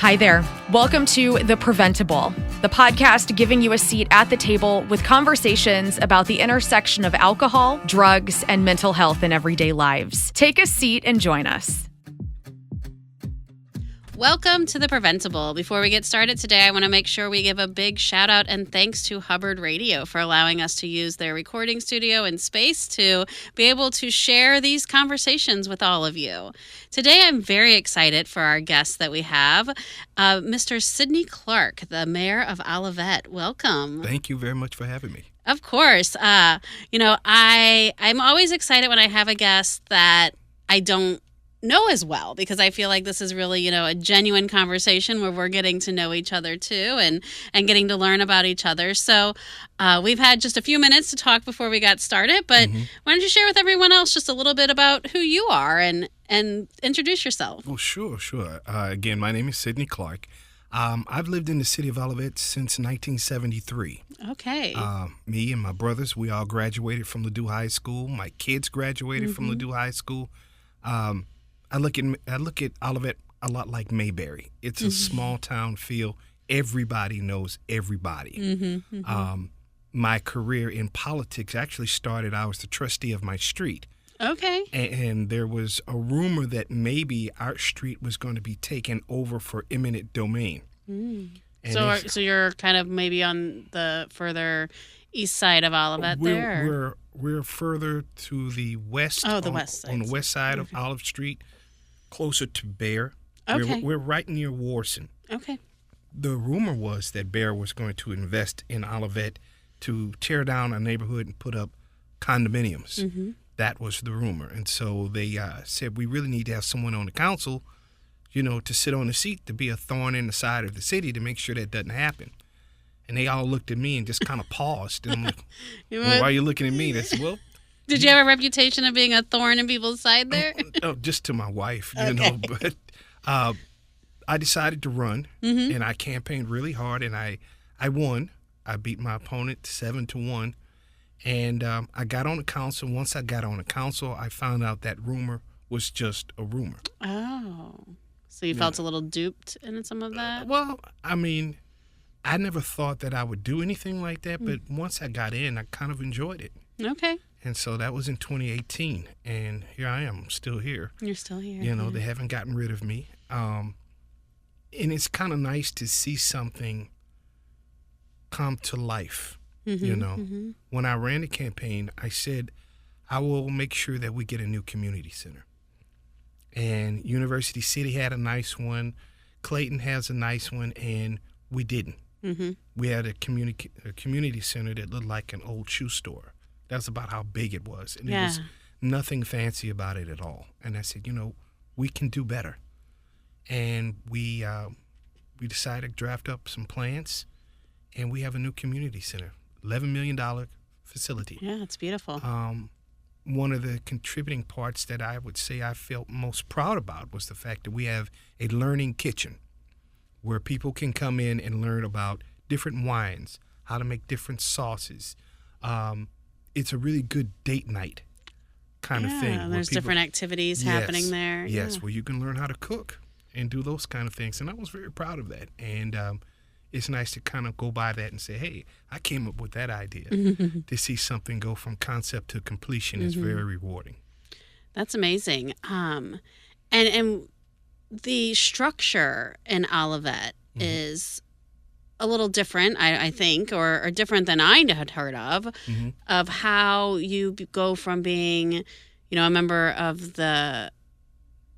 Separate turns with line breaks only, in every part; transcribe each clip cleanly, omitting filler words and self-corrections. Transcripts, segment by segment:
Hi there. Welcome to The Preventable, the podcast giving you a seat at the table with conversations about the intersection of alcohol, drugs, and mental health in everyday lives. Take a seat and join us.
Welcome to The Preventable. Before we get started today, I want to make sure we give a big shout out and thanks to Hubbard Radio for allowing us to use their recording studio and space to be able to share these conversations with all of you. Today, I'm very excited for our guest that we have, Mr. Sidney Clark, the mayor of Olivette. Welcome.
Thank you very much for having me.
Of course. I'm always excited when I have a guest that I don't know as well, because I feel like this is really, a genuine conversation where we're getting to know each other too and getting to learn about each other. So we've had just a few minutes to talk before we got started, but why don't you share with everyone else just a little bit about who you are and introduce yourself?
Well, sure. Again, my name is Sidney Clark. I've lived in the city of Olivette since 1973.
Okay.
Me and my brothers, we all graduated from Ladue High School. My kids graduated from Ladue High School. I look at Olivette a lot like Mayberry. It's a small town feel. Everybody knows everybody. My career in politics actually started, I was the trustee of my street.
Okay.
And there was a rumor that maybe our street was going to be taken over for eminent domain.
So you're kind of maybe on the further east side of Olivette there?
We're further to the west.
Oh, the west side.
On the west side of Olive Street, closer to Bear.
Okay.
We're right near Warson.
Okay.
The rumor was that Bear was going to invest in Olivette to tear down a neighborhood and put up condominiums. That was the rumor. And so they said, we really need to have someone on the council, to sit on the seat, to be a thorn in the side of the city to make sure that doesn't happen. And they all looked at me and just kind of paused. And I'm like, well, why are you looking at me? They said, well.
Did you have a reputation of being a thorn in people's side there?
No, just to my wife, But I decided to run, and I campaigned really hard, and I won. I beat my opponent 7-1. And I got on the council. Once I got on the council, I found out that rumor was just a rumor.
Oh. So you felt a little duped in some of that?
Well, I mean, I never thought that I would do anything like that, but once I got in, I kind of enjoyed it.
Okay.
And so that was in 2018, and here I am, still here.
You're still here.
They haven't gotten rid of me. And it's kind of nice to see something come to life, When I ran the campaign, I said, I will make sure that we get a new community center. And University City had a nice one. Clayton has a nice one, and we didn't. We had a community center that looked like an old shoe store. That's about how big it was. And there was nothing fancy about it at all. And I said, we can do better. And we decided to draft up some plans, and we have a new community center, $11 million facility.
Yeah, it's beautiful.
One of the contributing parts that I would say I felt most proud about was the fact that we have a learning kitchen where people can come in and learn about different wines, how to make different sauces. It's a really good date night kind of thing.
Yeah, there's different activities happening there.
Yes, where you can learn how to cook and do those kind of things. And I was very proud of that. And it's nice to kind of go by that and say, hey, I came up with that idea. To see something go from concept to completion is very rewarding.
That's amazing. And the structure in Olivette is a little different, I think, or different than I had heard of how you go from being, a member of the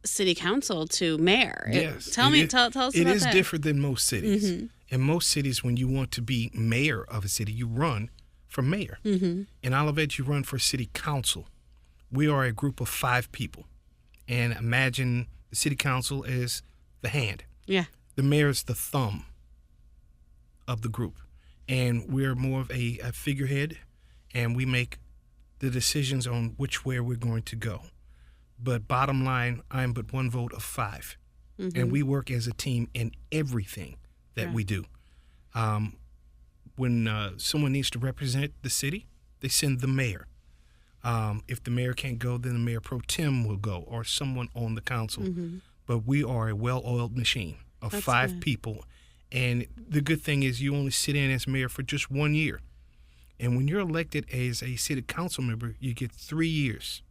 city council to mayor.
Yes.
Tell us about that.
It is different than most cities. In most cities, when you want to be mayor of a city, you run for mayor. In Olivette, you run for city council. We are a group of 5 people. And imagine the city council is the hand.
Yeah.
The mayor is the thumb of the group. And we're more of a figurehead, and we make the decisions on which way we're going to go. But bottom line, I'm but one vote of 5. And we work as a team in everything that we do. When someone needs to represent the city, they send the mayor. If the mayor can't go, then the mayor pro tem will go, or someone on the council. But we are a well-oiled machine. of
That's
5
good.
people. And the good thing is you only sit in as mayor for just 1 year. And when you're elected as a city council member, you get 3 years.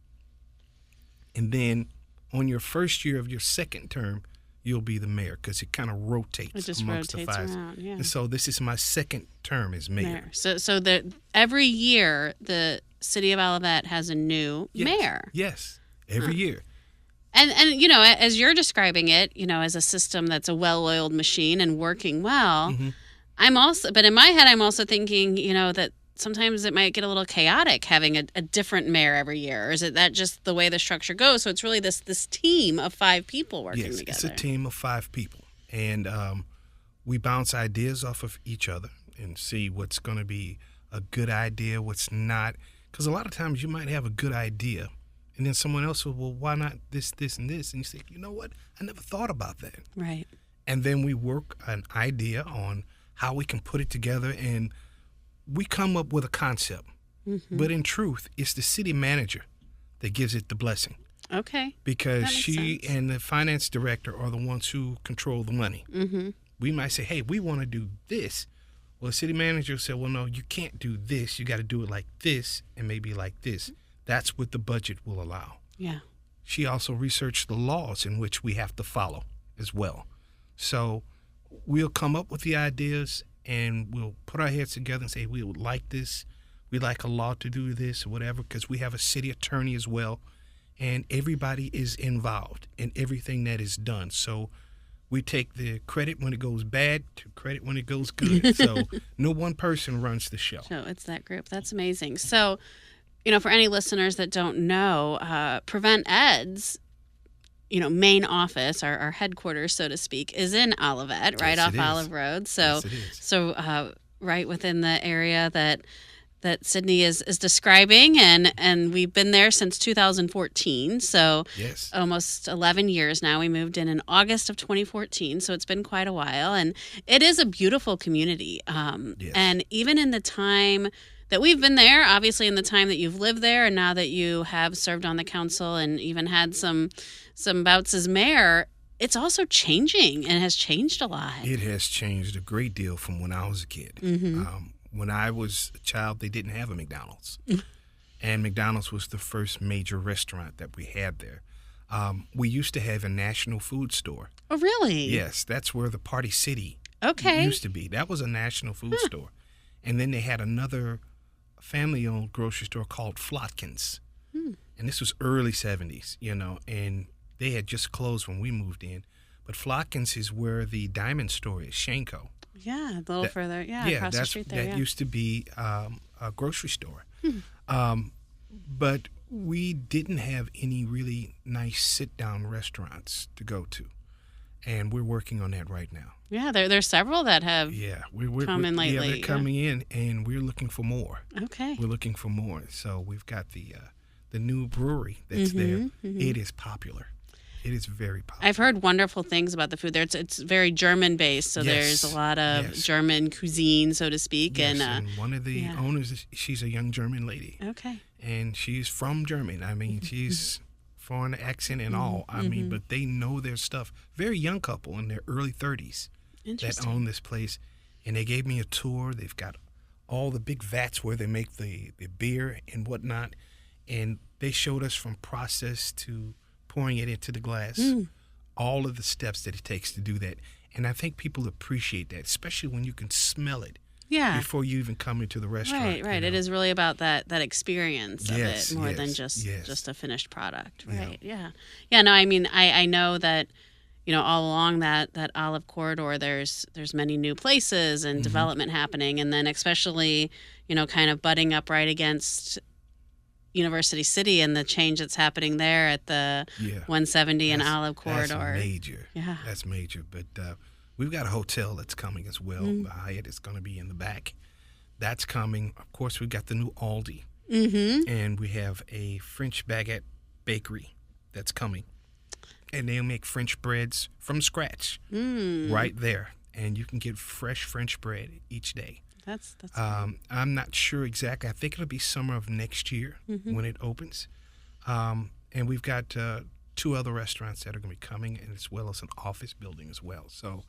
And then on your first year of your second term, you'll be the mayor because it kind of rotates
It just
amongst
rotates
the 5.
around, yeah.
And so this is my second term as mayor.
So every year the city of Olivette has a new mayor.
Yes, every year.
And as you're describing it, as a system that's a well-oiled machine and working well, but in my head I'm also thinking, that sometimes it might get a little chaotic having a different mayor every year. Or is it that just the way the structure goes? So it's really this team of 5 people working together.
Yes, it's a team of 5 people. And we bounce ideas off of each other and see what's going to be a good idea, what's not. Because a lot of times you might have a good idea, and then someone else will, well, why not this, and this? And you say, you know what? I never thought about that.
Right.
And then we work an idea on how we can put it together, and we come up with a concept. But in truth, it's the city manager that gives it the blessing.
Okay.
Because
That makes
she
sense.
and the finance director are the ones who control the money. We might say, hey, we want to do this. Well, the city manager said, well, no, you can't do this. You got to do it like this and maybe like this. That's what the budget will allow.
Yeah.
She also researched the laws in which we have to follow as well. So we'll come up with the ideas and we'll put our heads together and say, we would like this. We'd like a law to do this or whatever, because we have a city attorney as well. And everybody is involved in everything that is done. So we take the credit when it goes bad to credit when it goes good. So no one person runs the show.
So it's that group. That's amazing. So, for any listeners that don't know, Prevent+Ed's, main office, our headquarters, so to speak, is in Olivette, right
Yes,
off
it is.
Olive Road. So,
Yes, it is.
so right within the area that Sidney is describing, and we've been there since 2014. So
Yes.
almost 11 years now. We moved in August of 2014, so it's been quite a while, and it is a beautiful community.
Yes.
And even in the time that we've been there, obviously in the time that you've lived there, and now that you have served on the council and even had some bouts as mayor, it's also changing and has changed a lot.
It has changed a great deal from when I was a kid. When I was a child, they didn't have a McDonald's. And McDonald's was the first major restaurant that we had there. We used to have a national food store.
Oh, really?
Yes, that's where the Party City used to be. That was a national food store. And then they had another family-owned grocery store called Flotkins. And this was early 70s, and they had just closed when we moved in. But Flotkins is where the diamond store is, Shanko.
Yeah, a little further. Yeah, across the street there.
That used to be a grocery store. But we didn't have any really nice sit-down restaurants to go to. And we're working on that right now.
Yeah, there's several that have come in lately.
Yeah, they're coming in, and we're looking for more.
Okay.
We're looking for more. So we've got the new brewery that's there. It is popular. It is very popular.
I've heard wonderful things about the food there. It's very German based, so there's a lot of German cuisine, so to speak.
Yes, and one of the owners, she's a young German lady.
Okay.
And she's from Germany. I mean, she's foreign accent and all. I mean, but they know their stuff. Very young couple in their early 30s that own this place. And they gave me a tour. They've got all the big vats where they make the beer and whatnot. And they showed us from process to pouring it into the glass, all of the steps that it takes to do that. And I think people appreciate that, especially when you can smell it before you even come into the restaurant.
Right. It is really about that experience of it more than
just
a finished product. Right. Yeah. No, I mean, I know that, all along that Olive Corridor, there's many new places and development happening. And then especially, kind of butting up right against University City and the change that's happening there at the 170 and Olive Corridor.
That's major. Yeah. That's major. But we've got a hotel that's coming as well. The Hyatt is going to be in the back. That's coming. Of course, we've got the new Aldi. And we have a French baguette bakery that's coming. And they'll make French breads from scratch right there. And you can get fresh French bread each day.
That's
I'm not sure exactly. I think it'll be summer of next year when it opens. And we've got 2 other restaurants that are going to be coming, and as well as an office building as well. So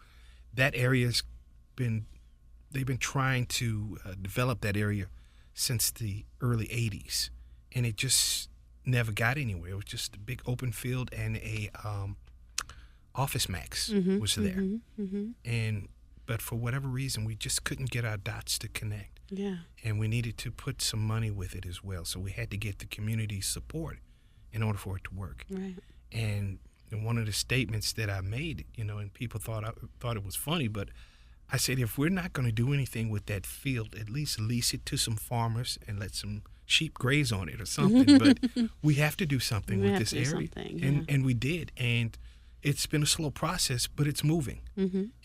that area's they've been trying to develop that area since the early 80s, and it just never got anywhere. It was just a big open field, and a Office Max was there. But for whatever reason, we just couldn't get our dots to connect.
Yeah.
And we needed to put some money with it as well. So we had to get the community support in order for it to work.
Right.
And one of the statements that I made, and people thought it was funny, but I said, if we're not going to do anything with that field, at least lease it to some farmers and let some sheep graze on it or something. But we have to do something with this area. And we did. And it's been a slow process, but it's moving.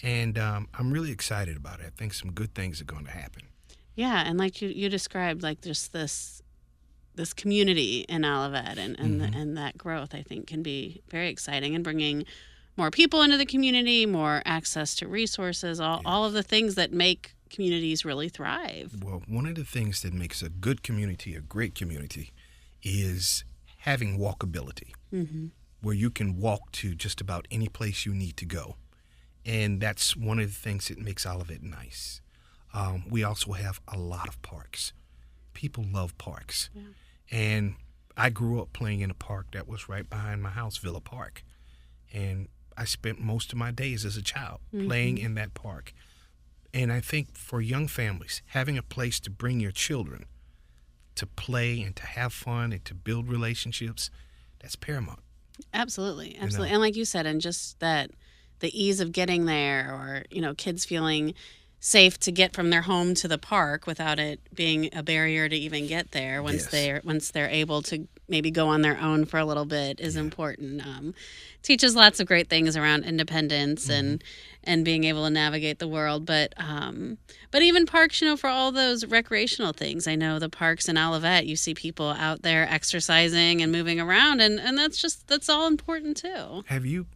And I'm really excited about it. I think some good things are going to happen.
Yeah, and like you described, like just this community in Olivette and that growth, I think, can be very exciting, and bringing more people into the community, more access to resources, all of the things that make communities really thrive.
Well, one of the things that makes a good community a great community is having walkability, where you can walk to just about any place you need to go. And that's one of the things that makes Olivette nice. We also have a lot of parks. People love parks. Yeah. And I grew up playing in a park that was right behind my house, Villa Park. And I spent most of my days as a child playing in that park. And I think for young families, having a place to bring your children to play and to have fun and to build relationships, that's paramount.
Absolutely. And like you said, and just that the ease of getting there, or, kids feeling safe to get from their home to the park without it being a barrier to even get there once they're able to maybe go on their own for a little bit is important. Teaches lots of great things around independence and being able to navigate the world. But even parks, for all those recreational things. I know the parks in Olivette, you see people out there exercising and moving around, and that's all important too.
Have you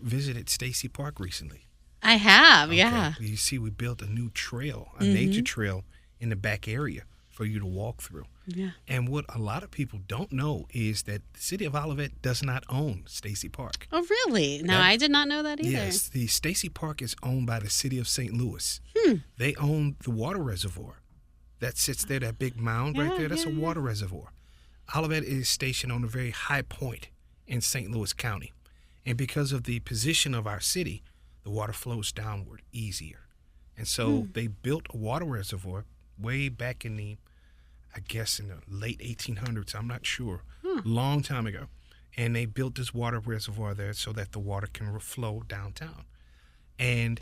visited Stacy Park recently?
I have,
Okay.
yeah.
You see, we built a new trail, a nature trail in the back area for you to walk through.
Yeah.
And what a lot of people don't know is that the city of Olivette does not own Stacy Park.
Oh, really? No, I did not know that either.
Yes, the Stacy Park is owned by the city of St. Louis. They own the water reservoir that sits there, that big mound right there. That's a water reservoir. Olivette is stationed on a very high point in St. Louis County. And because of the position of our city, the water flows downward easier. And so they built a water reservoir way back in the late 1800s, I'm not sure, long time ago. And they built this water reservoir there so that the water can flow downtown. And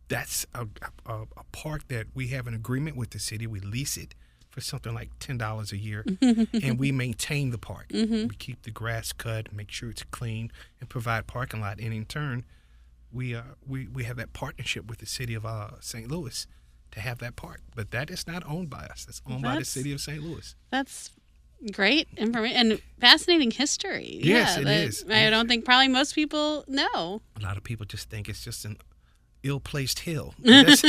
that's a park that we have an agreement with the city. We lease it for something like $10 a year, and we maintain the park. We keep the grass cut, make sure it's clean, and provide parking lot. And in turn, we have that partnership with the city of St. Louis to have that park. But that is not owned by us. That's owned by the city of St. Louis.
That's great information and fascinating history.
Yes, it is.
I don't think probably most people know.
A lot of people just think it's just an ill-placed hill. That's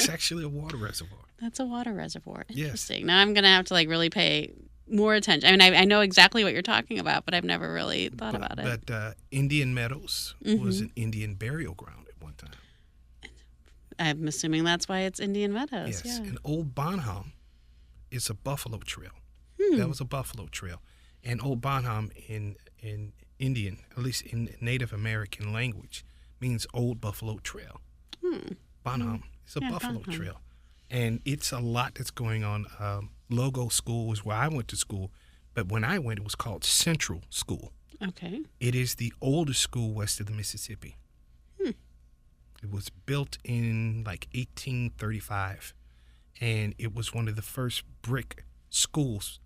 actually a water reservoir.
That's a water reservoir. Interesting.
Yes.
Now I'm going to have to really pay more attention. I mean, I know exactly what you're talking about, but I've never really thought about it.
But Indian Meadows was an Indian burial ground at one time.
I'm assuming that's why it's Indian Meadows.
Yes,
Yeah.
and Old Bonham is a buffalo trail. That was a buffalo trail. And Old Bonham in Indian, at least in Native American language, means Old Buffalo Trail. Bonham is a buffalo trail. And it's a lot that's going on. Logo School was where I went to school, but when I went, it was called Central School.
Okay.
It is the oldest school west of the Mississippi. It was built in 1835, and it was one of the first brick schools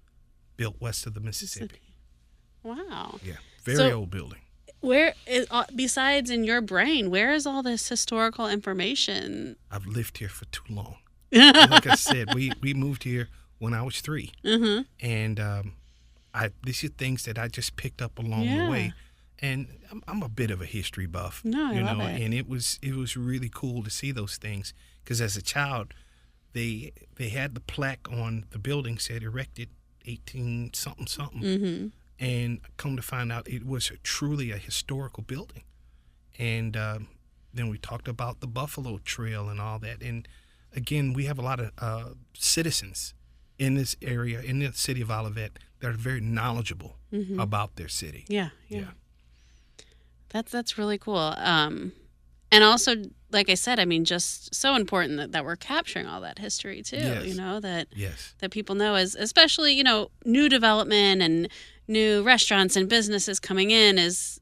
built west of the Mississippi.
Wow.
Yeah, very old building.
Where is, besides in your brain, where is all this historical information?
I've lived here for too long. Like I said, we moved here when I was 3, and these are things that I just picked up along the way. And I'm a bit of a history buff,
I love it.
And it was really cool to see those things because as a child, they had the plaque on the building said erected 18 something, And come to find out, it was truly a historical building. And then we talked about the Buffalo Trail and all that. And again, we have a lot of citizens in this area, in the city of Olivette, that are very knowledgeable about their city.
Yeah. That's really cool. And also, like I said, I mean, just so important that we're capturing all that history too.
Yes.
You know, that
Yes.
that people know, as especially, you know, new development and new restaurants and businesses coming in is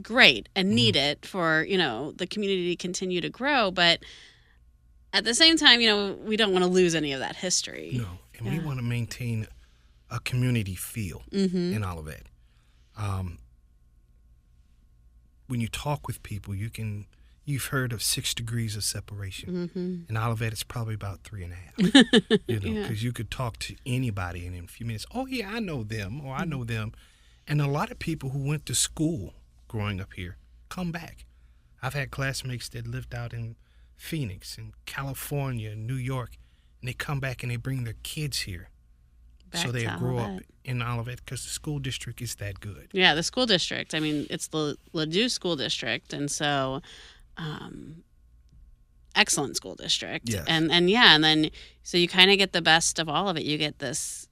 great and needed for, you know, the community to continue to grow. But at the same time, you know, we don't want to lose any of that history.
No, and we want to maintain a community feel in Olivette. When you talk with people, you've heard of 6 degrees of separation. In Olivette, it's probably about 3.5. You know, because you could talk to anybody and in a few minutes, oh yeah, I know them, or I know them. And a lot of people who went to school growing up here come back. I've had classmates that lived out in Phoenix and California and New York, and they come back and they bring their kids here. So they grow up in Olivette because the school district is that good.
Yeah, the school district. I mean, it's the Ladue School District, and so excellent school district.
Yes.
And then so you kind of get the best of all of it. You get this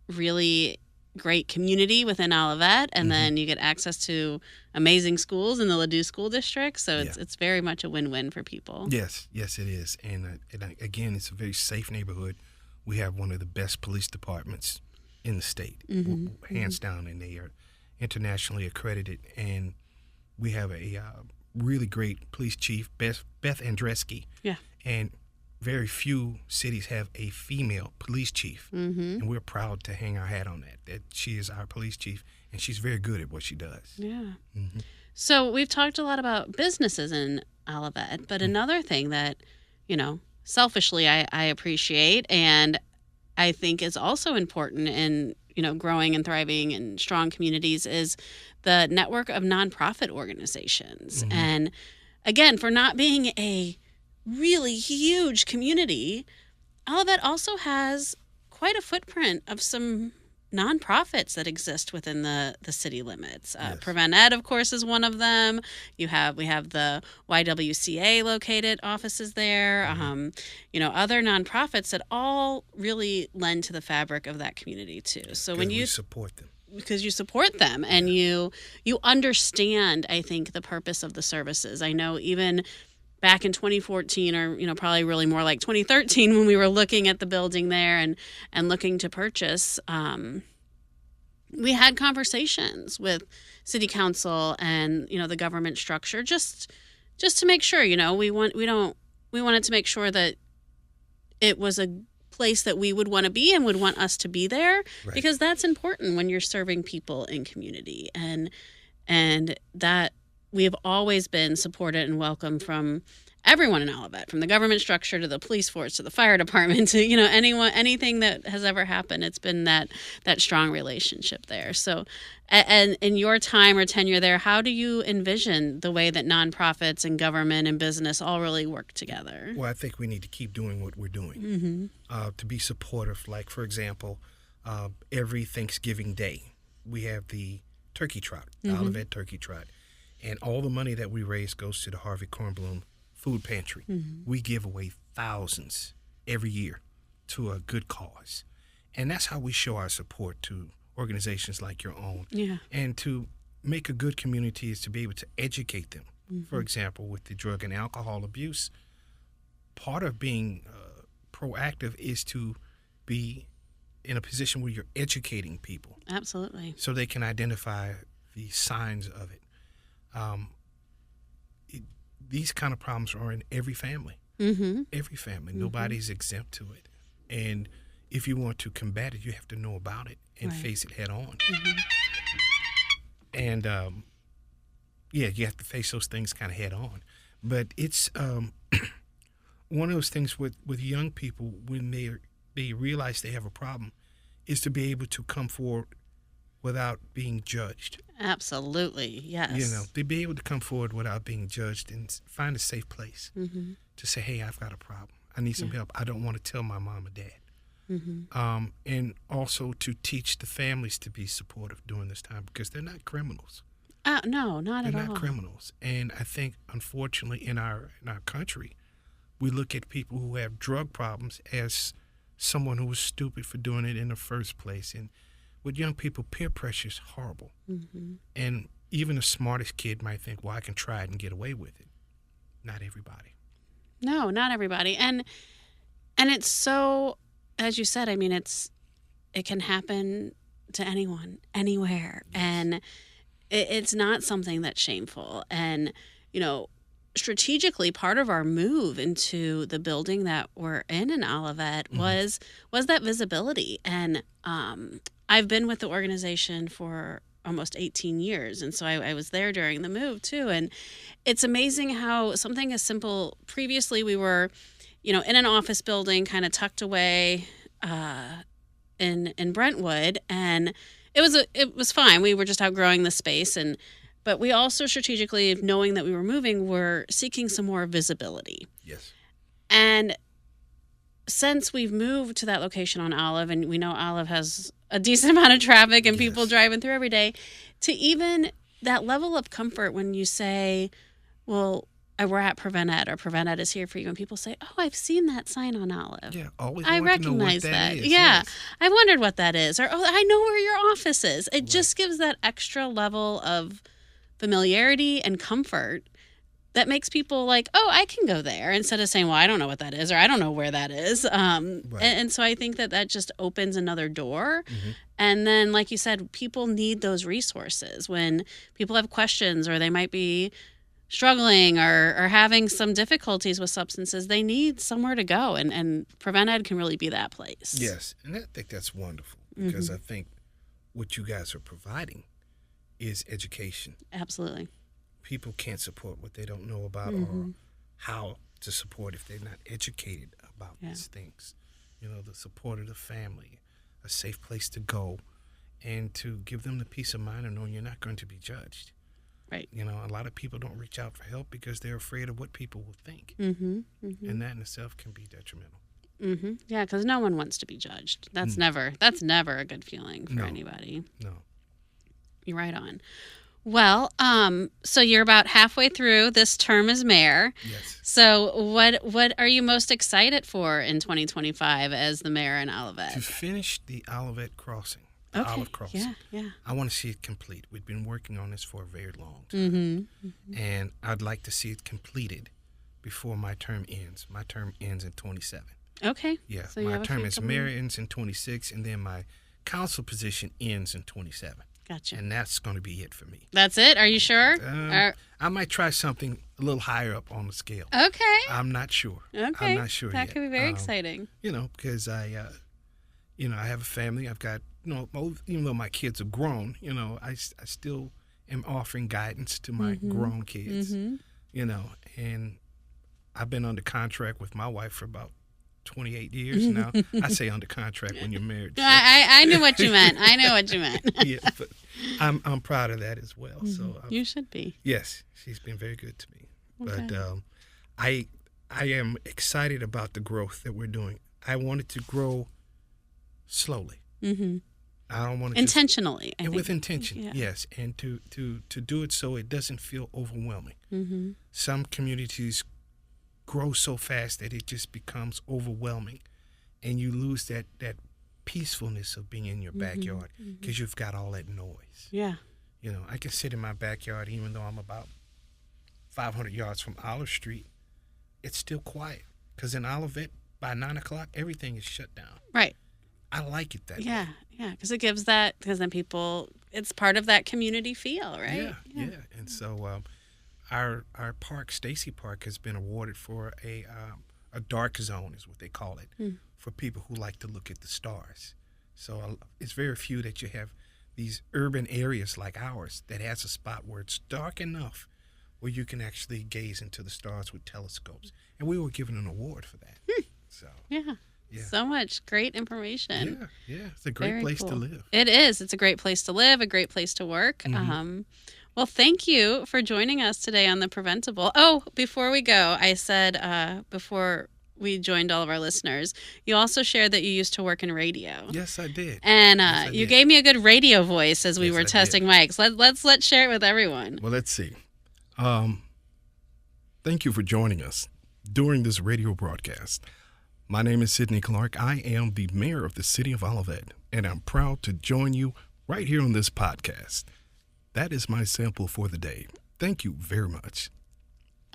really great community within Olivette, and then you get access to amazing schools in the Ladue School District. So it's very much a win-win for people.
Yes, it is. And again, it's a very safe neighborhood. We have one of the best police departments in the state, hands down, and they are internationally accredited. And we have a really great police chief, Beth Andreski.
Yeah.
And very few cities have a female police chief. And we're proud to hang our hat on that she is our police chief, and she's very good at what she does.
Yeah. So we've talked a lot about businesses in Olivette, but another thing that, you know, selfishly I appreciate and I think is also important in, you know, growing and thriving in strong communities is the network of nonprofit organizations. And again, for not being a really huge community, Olivette also has quite a footprint of some nonprofits that exist within the city limits. Prevent+Ed, of course, is one of them. We have the YWCA located offices there. You know, other nonprofits that all really lend to the fabric of that community too. So when you
support them,
because you support them and you understand, I think, the purpose of the services. I know even back in 2014, or, you know, probably really more like 2013, when we were looking at the building there and looking to purchase, we had conversations with city council and, you know, the government structure just to make sure, you know, we wanted to make sure that it was a place that we would want to be and would want us to be there, because that's important when you're serving people in community, and that we have always been supported and welcomed from everyone in Olivette, from the government structure to the police force to the fire department to, you know, anything that has ever happened. It's been that strong relationship there. So, and in your time or tenure there, how do you envision the way that nonprofits and government and business all really work together?
Well, I think we need to keep doing what we're doing to be supportive. Like, for example, every Thanksgiving Day, we have the turkey trot, the Olivette Turkey Trot. And all the money that we raise goes to the Harvey Kornblum Food Pantry. We give away thousands every year to a good cause. And that's how we show our support to organizations like your own. Yeah. And to make a good community is to be able to educate them. For example, with the drug and alcohol abuse, part of being proactive is to be in a position where you're educating people.
Absolutely.
So they can identify the signs of it. These kind of problems are in every family. Every family. Nobody's exempt to it. And if you want to combat it, you have to know about it and face it head on. And, you have to face those things kind of head on. But it's one of those things with young people when they realize they have a problem is to be able to come forward without being judged.
Absolutely, yes.
You know, to be able to come forward without being judged and find a safe place to say, hey, I've got a problem. I need some help. I don't want to tell my mom or dad. and also to teach the families to be supportive during this time, because they're not criminals.
No, not at all.
They're not criminals. And I think, unfortunately, in our country, we look at people who have drug problems as someone who was stupid for doing it in the first place. And with young people, peer pressure is horrible. And even the smartest kid might think, well, I can try it and get away with it. Not everybody.
No, not everybody. And it's so, as you said, I mean, it can happen to anyone, anywhere. Yes. And it's not something that's shameful. And, you know, strategically, part of our move into the building that we're in Olivette was that visibility. And I've been with the organization for almost 18 years. And so I was there during the move too. And it's amazing how something as simple, previously we were, you know, in an office building kind of tucked away in Brentwood, and it was fine. We were just outgrowing the space, but we also strategically, knowing that we were moving, were seeking some more visibility.
Yes.
And since we've moved to that location on Olive, and we know Olive has a decent amount of traffic and people driving through every day, to even that level of comfort when you say, well, we're at Prevent+Ed, or Prevent+Ed is here for you, and people say, oh, I've seen that sign on Olive.
Yeah, always
I recognize that. Yeah, yes. I wondered what that is. Or, oh, I know where your office is. It just gives that extra level of familiarity and comfort that makes people like, oh, I can go there, instead of saying, well, I don't know what that is, or I don't know where that is. And so I think that just opens another door. And then, like you said, people need those resources when people have questions, or they might be struggling or having some difficulties with substances. They need somewhere to go, and Prevent+Ed can really be that place.
Yes, and I think that's wonderful, because I think what you guys are providing is education.
Absolutely.
People can't support what they don't know about, or how to support if they're not educated about these things. You know, the support of the family, a safe place to go, and to give them the peace of mind of knowing you're not going to be judged.
Right.
You know, a lot of people don't reach out for help because they're afraid of what people will think. And that in itself can be detrimental.
Yeah, because no one wants to be judged. That's never a good feeling for anybody.
No.
You're right on. Well, so you're about halfway through this term as mayor.
Yes.
So what are you most excited for in 2025 as the mayor in Olivette?
To finish the Olivette crossing. Olive crossing.
Yeah.
I want to see it complete. We've been working on this for a very long time. And I'd like to see it completed before my term ends. My term ends in 27.
Okay.
Yeah. So my term as mayor ends in 26, and then my council position ends in 27.
Gotcha.
And that's going to be it for me.
That's it? Are you sure?
I might try something a little higher up on the scale.
Okay.
I'm not sure.
Okay.
I'm not sure
that
yet.
Could be very exciting.
You know, because I have a family. I've got, even though my kids are grown, I still am offering guidance to my grown kids, you know, and I've been under contract with my wife for about 28 years now. I say under contract when you're married. So.
I knew what you meant. I know what you meant.
Yeah, but I'm proud of that as well. So
you should be.
Yes, she's been very good to me.
Okay.
But I am excited about the growth that we're doing. I want it to grow slowly. I don't want to
intentionally. I think.
With intention, yes, and to do it so it doesn't feel overwhelming. Some communities grow so fast that it just becomes overwhelming, and you lose that peacefulness of being in your backyard because you've got all that noise.
Yeah.
I can sit in my backyard even though I'm about 500 yards from Olive Street. It's still quiet because in Olivette, by 9 o'clock, everything is shut down. Right. I like it that way.
Yeah, because it gives that, because then people, it's part of that community feel, right?
Yeah. And so our park, Stacy Park, has been awarded for a dark zone, is what they call it, for people who like to look at the stars. So it's very few that you have these urban areas like ours that has a spot where it's dark enough where you can actually gaze into the stars with telescopes. And we were given an award for that. So
yeah. So much great information.
Yeah. It's a great place to live.
It is. It's a great place to live, a great place to work. Well, thank you for joining us today on The Preventable. Oh, before we go, I said before we joined all of our listeners, you also shared that you used to work in radio.
Yes, I did.
And
Yes, I
you
did.
gave me a good radio voice as we
Yes,
were
I did.
testing mics. Let's share it with everyone.
Well, let's see. Thank you for joining us during this radio broadcast. My name is Sidney Clark. I am the mayor of the city of Olivette, and I'm proud to join you right here on this podcast. That is my sample for the day. Thank you very much.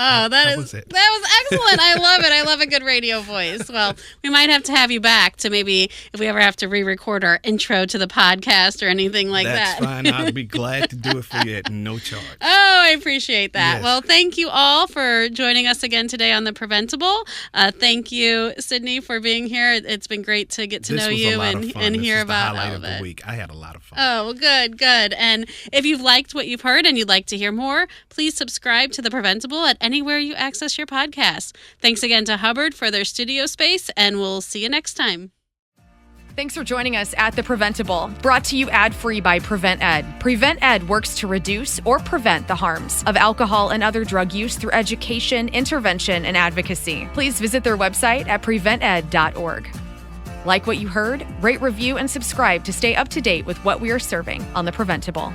Oh, that
was it?
was excellent. I love it. I love a good radio voice. Well, we might have to have you back to maybe if we ever have to re-record our intro to the podcast or anything like
That's
that.
fine. I'll be glad to do it for you at no charge.
Oh, I appreciate that.
Yes.
Well, thank you all for joining us again today on The Preventable. Thank you, Sidney, for being here. It's been great to get to
This
know
was
you
a lot of fun.
and
This
hear
is
about
the highlight
all
of
of it.
the week. I had a lot of fun.
Oh, well, good. And if you've liked what you've heard and you'd like to hear more, please subscribe to The Preventable at anywhere you access your podcast. Thanks again to Hubbard for their studio space, and we'll see you next time.
Thanks for joining us at The Preventable, brought to you ad-free by Prevent+Ed. Prevent+Ed works to reduce or prevent the harms of alcohol and other drug use through education, intervention, and advocacy. Please visit their website at prevented.org. Like what you heard? Rate, review, and subscribe to stay up to date with what we are serving on The Preventable.